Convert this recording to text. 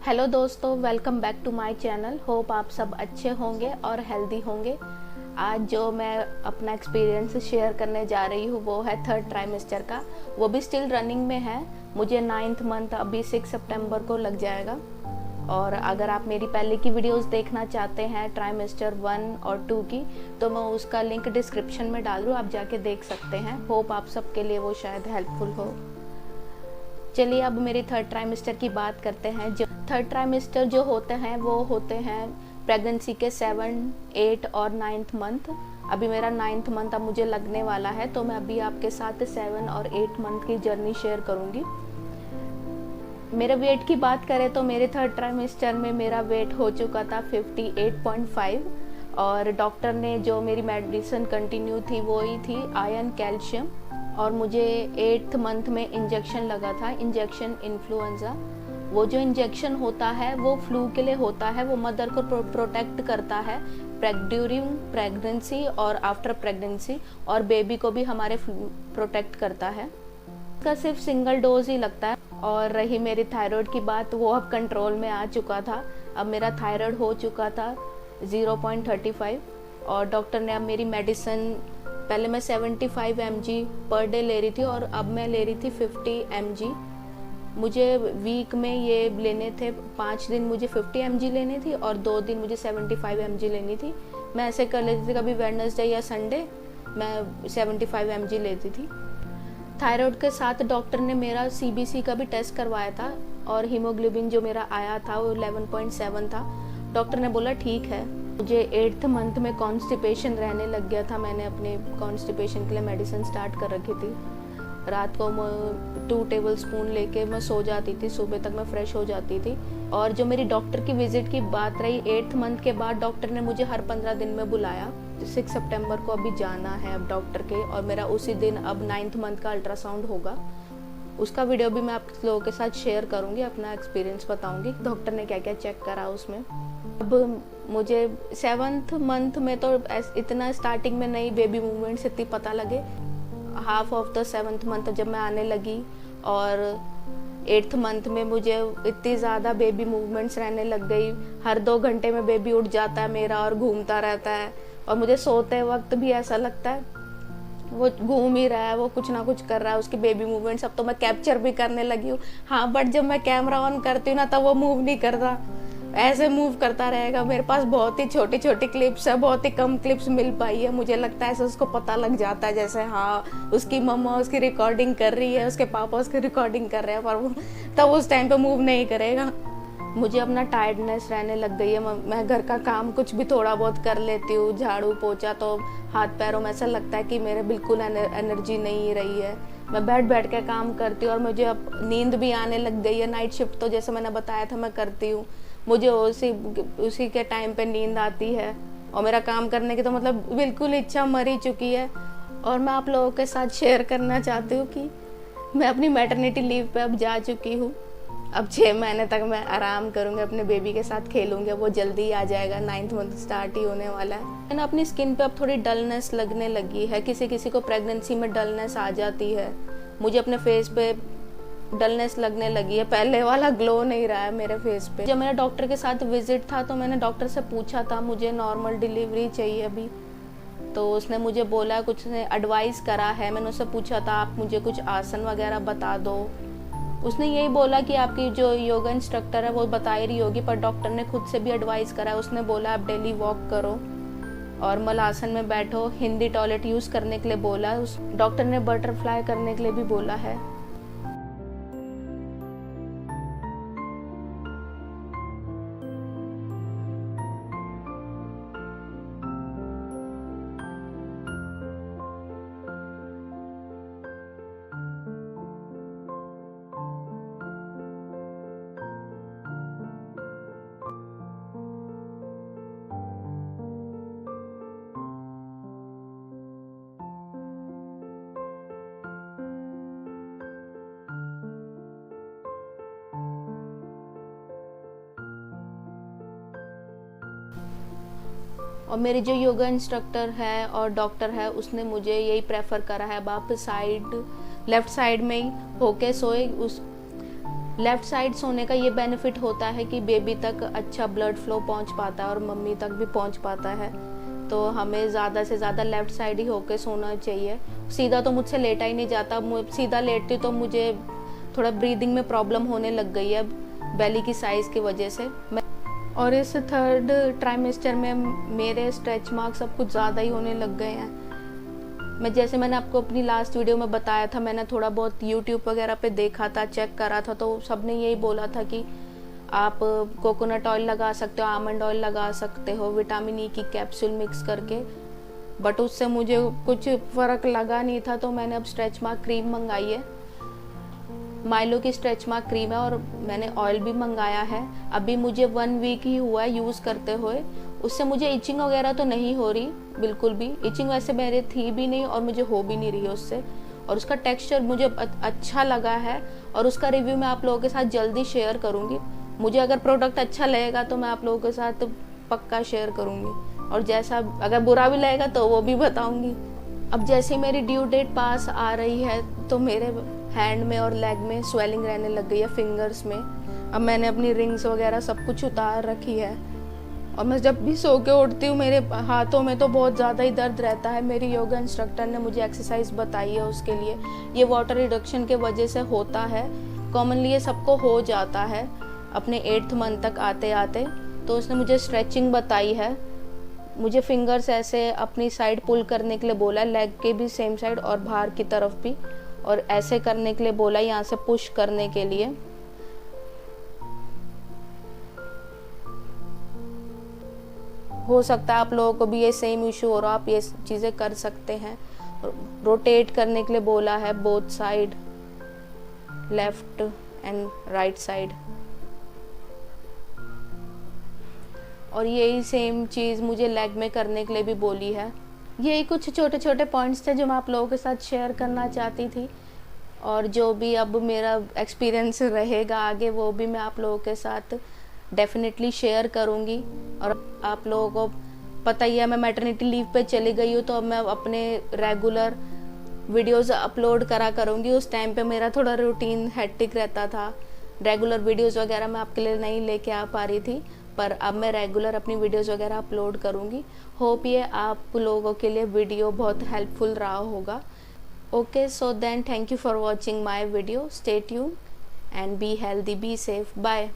Hello दोस्तों, welcome back to my channel. Hope आप सब अच्छे होंगे और हेल्दी होंगे। आज जो मैं अपना एक्सपीरियंस शेयर करने जा रही हूँ वो है थर्ड ट्राइमेस्टर का। वो भी स्टिल रनिंग में है। मुझे 9th मंथ अभी 6 सितंबर को लग जाएगा। और अगर आप मेरी पहले की वीडियोस देखना चाहते हैं ट्राइमेस्टर 1 और 2 की, तो मैं उसका लिंक डिस्क्रिप्शन में डाल दूँ, आप जाके देख सकते हैं। होप आप सबके लिए वो शायद हेल्पफुल हो। चलिए अब मेरी थर्ड ट्राइमेस्टर की बात करते हैं। जो थर्ड ट्राइमेस्टर जो होते हैं वो होते हैं प्रेगनेंसी के 7, 8 और 9th मंथ। अभी मेरा 9th मंथ अब मुझे लगने वाला है, तो मैं अभी आपके साथ 7 और 8 मंथ की जर्नी शेयर करूंगी। मेरे वेट की बात करें तो मेरे थर्ड ट्राइमेस्टर में मेरा वेट हो चुका था 58.5 और डॉक्टर ने जो मेरी मेडिसिन कंटिन्यू थी वो ही थी आयरन, कैल्शियम। और मुझे 8th मंथ में इंजेक्शन लगा था, इंजेक्शन इन्फ्लुएंजा। वो जो इंजेक्शन होता है वो फ्लू के लिए होता है। वो मदर को प्रोटेक्ट करता है ड्यूरिंग प्रेगनेंसी और आफ्टर प्रेगनेंसी, और बेबी को भी हमारे प्रोटेक्ट करता है। इसका सिर्फ सिंगल डोज ही लगता है। और रही मेरी थायराइड की बात, वो अब कंट्रोल में आ चुका था। अब मेरा थायराइड हो चुका था 0.35 और डॉक्टर ने अब मेरी मेडिसिन, पहले मैं 75 mg पर डे ले रही थी और अब मैं ले रही थी 50 mg। मुझे वीक में ये लेने थे, 5 दिन मुझे 50 mg लेनी थी और 2 दिन मुझे 75 mg लेनी थी। मैं ऐसे कर लेती थी, कभी वेडनेसडे या संडे मैं 75 mg लेती थी। थायराइड के साथ डॉक्टर ने मेरा CBC का भी टेस्ट करवाया था और हीमोग्लोबिन जो मेरा आया था वो 11.7 था। डॉक्टर ने बोला ठीक है। मुझे 8th मंथ में कॉन्स्टिपेशन रहने लग गया था। मैंने अपने कॉन्स्टिपेशन के लिए मेडिसिन स्टार्ट कर रखी थी। रात को मैं 2 टेबलस्पून लेके मैं सो जाती थी, सुबह तक मैं फ्रेश हो जाती थी। और जो मेरी डॉक्टर की विजिट की बात रही, 8th मंथ के बाद डॉक्टर ने मुझे हर 15 दिन में बुलाया। 6 सितंबर को अभी जाना है अब डॉक्टर के, और मेरा उसी दिन अब 9th मंथ का अल्ट्रासाउंड होगा। उसका वीडियो भी मैं आप लोगों के साथ शेयर करूंगी, अपना एक्सपीरियंस बताऊंगी डॉक्टर ने क्या क्या चेक करा उसमें। अब मुझे 7th मंथ में तो इतना स्टार्टिंग में नहीं बेबी मूवमेंट्स इतनी पता लगे। Half of the 7th month जब मैं आने लगी और 8th मंथ में मुझे इतनी ज़्यादा बेबी मूवमेंट्स रहने लग गई। हर 2 घंटे में बेबी उठ जाता है मेरा और घूमता रहता है, और मुझे सोते वक्त भी ऐसा लगता है वो घूम ही रहा है, वो कुछ ना कुछ कर रहा है। उसकी बेबी मूवमेंट्स अब तो मैं कैप्चर भी करने लगी हूँ। हाँ, बट जब मैं कैमरा ऑन करती हूँ ना तब वो मूव नहीं करता, ऐसे मूव करता रहेगा। मेरे पास बहुत ही छोटी छोटी क्लिप्स है, बहुत ही कम क्लिप्स मिल पाई है। मुझे लगता है ऐसे उसको पता लग जाता है जैसे हाँ उसकी मम्मा उसकी रिकॉर्डिंग कर रही है, उसके पापा उसकी रिकॉर्डिंग कर रहे हैं, पर वो तब उस टाइम पे मूव नहीं करेगा। मुझे अपना टायर्डनेस रहने लग गई है। मैं घर का काम कुछ भी थोड़ा बहुत कर लेती हूँ, झाड़ू पोछा, तो हाथ पैरों में ऐसा लगता है कि मेरे बिल्कुल एनर्जी नहीं रही है। मैं बैठ बैठ के काम करती हूँ और मुझे अब नींद भी आने लग गई है। नाइट शिफ्ट तो जैसे मैंने बताया था मैं करती हूँ, मुझे उसी के टाइम पे नींद आती है और मेरा काम करने की तो मतलब बिल्कुल इच्छा मर ही चुकी है। और मैं आप लोगों के साथ शेयर करना चाहती हूँ कि मैं अपनी मैटरनिटी लीव पे अब जा चुकी हूँ। अब 6 महीने तक मैं आराम करूँगी, अपने बेबी के साथ खेलूँगी। वो जल्दी ही आ जाएगा, 9th मंथ स्टार्ट ही होने वाला है। मैंने अपनी स्किन पे अब थोड़ी डलनेस लगने लगी है। किसी किसी को प्रेगनेंसी में डलनेस आ जाती है, मुझे अपने फेस पे डलनेस लगने लगी है। पहले वाला ग्लो नहीं रहा है मेरे फेस पे। जब मेरा डॉक्टर के साथ विजिट था तो मैंने डॉक्टर से पूछा था मुझे नॉर्मल डिलीवरी चाहिए अभी, तो उसने मुझे बोला, कुछ ने एडवाइस करा है। मैंने उससे पूछा था आप मुझे कुछ आसन वगैरह बता दो। उसने यही बोला कि आपकी जो योगा इंस्ट्रक्टर है वो बता ही रही होगी, पर डॉक्टर ने खुद से भी एडवाइस करा है। उसने बोला आप डेली वॉक करो और मलासन में बैठो। हिंदी टॉयलेट यूज़ करने के लिए बोला। उस डॉक्टर ने बटरफ्लाई करने के लिए भी बोला है। और मेरे जो योगा इंस्ट्रक्टर है और डॉक्टर है उसने मुझे यही प्रेफर करा है, अब आप लेफ्ट साइड में ही होके सोए। लेफ़्ट साइड सोने का ये बेनिफिट होता है कि बेबी तक अच्छा ब्लड फ्लो पहुंच पाता है और मम्मी तक भी पहुंच पाता है। तो हमें ज़्यादा से ज़्यादा लेफ़्ट साइड ही होके सोना चाहिए। सीधा तो मुझसे लेटा ही नहीं जाता, सीधा लेटती तो मुझे थोड़ा ब्रीदिंग में प्रॉब्लम होने लग गई है बेली की साइज़ की वजह से। और इस थर्ड ट्राइमेस्टर में मेरे स्ट्रेच मार्क सब कुछ ज़्यादा ही होने लग गए हैं। मैंने आपको अपनी लास्ट वीडियो में बताया था, मैंने थोड़ा बहुत यूट्यूब वगैरह पे देखा था, चेक करा था, तो सबने यही बोला था कि आप कोकोनट ऑयल लगा सकते हो, आमंड ऑयल लगा सकते हो, विटामिन ई की कैप्सूल मिक्स करके। बट उससे मुझे कुछ फ़र्क लगा नहीं था, तो मैंने अब स्ट्रेच मार्क क्रीम मंगाई है। माइलो की स्ट्रेच मार्क क्रीम है और मैंने ऑयल भी मंगाया है। अभी मुझे 1 वीक ही हुआ है यूज़ करते हुए। उससे मुझे इचिंग वगैरह तो नहीं हो रही, बिल्कुल भी। इचिंग वैसे मेरे थी भी नहीं और मुझे हो भी नहीं रही है उससे। और उसका टेक्सचर मुझे अच्छा लगा है और उसका रिव्यू मैं आप लोगों के साथ जल्दी शेयर करूँगी। मुझे अगर प्रोडक्ट अच्छा लगेगा तो मैं आप लोगों के साथ पक्का शेयर करूँगी, और जैसा अगर बुरा भी लगेगा तो वो भी बताऊँगी। अब जैसे मेरी ड्यू डेट पास आ रही है तो मेरे हैंड में और लेग में स्वेलिंग रहने लग गई है, फिंगर्स में। अब मैंने अपनी रिंग्स वगैरह सब कुछ उतार रखी है और मैं जब भी सो के उठती हूँ मेरे हाथों में तो बहुत ज़्यादा ही दर्द रहता है। मेरी योगा इंस्ट्रक्टर ने मुझे एक्सरसाइज बताई है उसके लिए। ये वाटर रिडक्शन के वजह से होता है, कॉमनली ये सबको हो जाता है अपने 8th मंथ तक आते आते। तो उसने मुझे स्ट्रेचिंग बताई है। मुझे फिंगर्स ऐसे अपनी साइड पुल करने के लिए बोला, लेग के भी सेम साइड और बाहर की तरफ भी, और ऐसे करने के लिए बोला, यहाँ से पुश करने के लिए। हो सकता है आप लोगों को भी ये सेम इशू हो रहा, आप ये चीज़ें कर सकते हैं। रोटेट करने के लिए बोला है, both side, left and right side. और यही सेम चीज़ मुझे लेग में करने के लिए भी बोली है। यही कुछ छोटे छोटे पॉइंट्स थे जो मैं आप लोगों के साथ शेयर करना चाहती थी, और जो भी अब मेरा एक्सपीरियंस रहेगा आगे वो भी मैं आप लोगों के साथ डेफिनेटली शेयर करूँगी। और आप लोगों को पता ही है मैं मैटरनिटी लीव पे चली गई हूँ, तो अब मैं अपने रेगुलर वीडियोस अपलोड करा करूँगी। उस टाइम पे मेरा थोड़ा रूटीन हेक्टिक रहता था, रेगुलर वीडियोस वगैरह मैं आपके लिए नहीं लेके आ पा रही थी, पर अब मैं रेगुलर अपनी वीडियोस वगैरह अपलोड करूँगी। होप ये आप लोगों के लिए वीडियो बहुत हेल्पफुल रहा होगा। Okay, so then thank you for watching my video. Stay tune and be healthy, be safe. Bye.